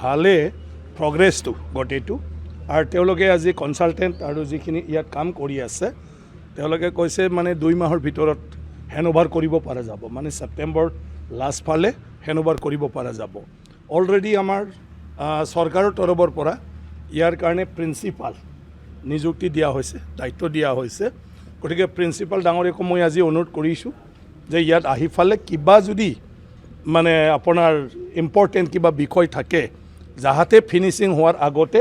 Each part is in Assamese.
ভালে প্ৰগ্ৰেছটো গোটেইটো আৰু তেওঁলোকে আজি কনচালটেণ্ট আৰু যিখিনি ইয়াত কাম কৰি আছে তেওঁলোকে কৈছে মানে 2 মাহৰ ভিতৰত হেণ্ডঅভাৰ কৰিব পৰা যাব মানে ছেপ্টেম্বৰ লাষ্ট ফালে হেণ্ডঅভাৰ কৰিব পৰা যাব অলৰেডি আমাৰ চৰকাৰৰ তৰফৰ পৰা ইয়াৰ কাৰণে প্ৰিন্সিপাল নিযুক্তি দিয়া হৈছে দায়িত্ব দিয়া হৈছে গতিকে প্ৰিন্সিপাল ডাঙৰীয়াক মই আজি অনুৰোধ কৰিছোঁ যে ইয়াত আহি ফালে কিবা যদি মানে আপোনাৰ ইম্পৰ্টেণ্ট কিবা বিষয় থাকে যাহাতে ফিনিচিং হোৱাৰ আগতে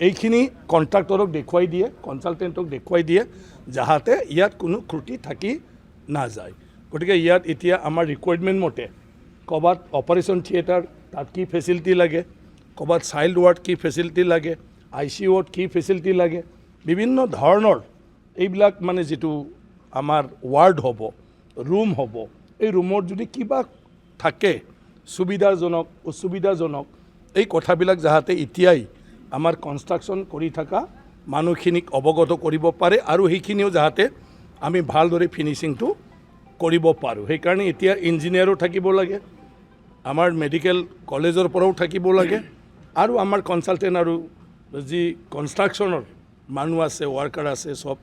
এইখিনি কণ্ট্ৰাক্টৰক দেখুৱাই দিয়ে কনচালটেণ্টক দেখুৱাই দিয়ে যাহাতে ইয়াত কোনো ত্ৰুটি থাকি নাযায় গতিকে ইয়াত এতিয়া আমাৰ ৰিকুৱাৰমেণ্ট মতে ক'ৰবাত অপাৰেশ্যন থিয়েটাৰ তাত কি ফেচিলিটি লাগে ক'ৰবাত চাইল্ড ৱাৰ্ড কি ফেচিলিটি লাগে ICUত কি ফেচিলিটি লাগে বিভিন্ন ধৰণৰ এইবিলাক মানে যিটো আমাৰ ৱাৰ্ড হ'ব ৰুম হ'ব এই ৰুমত যদি কিবা থাকে সুবিধাজনক অসুবিধাজনক এই কথাবিলাক যাহাতে এতিয়াই আমাৰ কনষ্ট্ৰাকশ্যন কৰি থকা মানুহখিনিক অৱগত কৰিব পাৰে আৰু সেইখিনিও যাহাতে আমি ভালদৰে ফিনিচিংটো কৰিব পাৰোঁ সেইকাৰণে এতিয়া ইঞ্জিনিয়াৰো থাকিব লাগে আমাৰ মেডিকেল কলেজৰ পৰাও থাকিব লাগে আৰু আমাৰ কনচালটেণ্ট আৰু যি কনষ্ট্ৰাকশ্যনৰ মানুহ আছে ৱাৰ্কাৰ আছে সব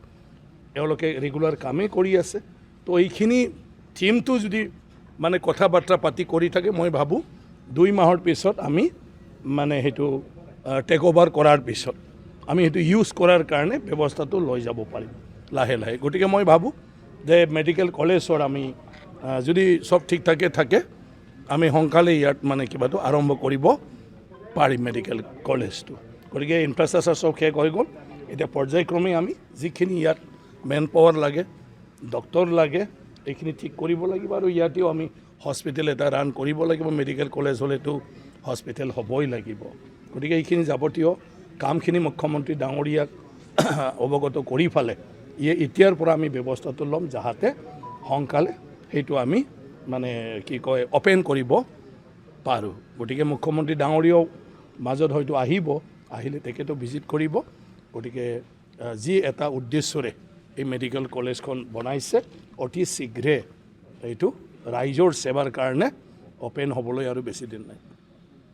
এওঁলোকে ৰেগুলাৰ কামেই কৰি আছে তো এইখিনি টিমটো যদি মানে কথা বাৰ্তা পাতি কৰি থাকে মই ভাবোঁ 2 মাহৰ পিছত আমি মানে সেইটো টেক অভাৰ কৰাৰ পিছত আমি সেইটো ইউজ কৰাৰ কাৰণে ব্যৱস্থাটো লৈ যাব পাৰিম লাহে লাহে গতিকে মই ভাবোঁ যে মেডিকেল কলেজৰ আমি যদি সব ঠিক থাকে আমি সোনকালে ইয়াত মানে কিবাটো আৰম্ভ কৰিব পাৰিম মেডিকেল কলেজটো গতিকে ইনফ্ৰাষ্ট্ৰাকচাৰ সব শেষ হৈ গ'ল এতিয়া পৰ্যায়ক্ৰমে আমি যিখিনি ইয়াত মেন পাৱাৰ লাগে ডক্টৰ লাগে এইখিনি ঠিক কৰিব লাগিব আৰু ইয়াতেও আমি হস্পিটেল এটা ৰান কৰিব লাগিব মেডিকেল কলেজ হ'লেতো হস্পিটেল হ'বই লাগিব গতিকে এইখিনি যাৱতীয় কামখিনি মুখ্যমন্ত্ৰী ডাঙৰীয়াক অৱগত কৰি ফালে এতিয়াৰ পৰা আমি ব্যৱস্থাটো ল'ম যাহাতে সোনকালে সেইটো আমি মানে কি কয় অপেন কৰিব পাৰোঁ গতিকে মুখ্যমন্ত্ৰী ডাঙৰীয়াও মাজত হয়তো আহিলে তেখেতো ভিজিট কৰিব গতিকে যি এটা উদ্দেশ্যৰে এই মেডিকেল কলেজখন বনাইছে অতি শীঘ্ৰে এইটো ৰাইজৰ সেৱাৰ কাৰণে অপেন হ'বলৈ আৰু বেছি দিন নাই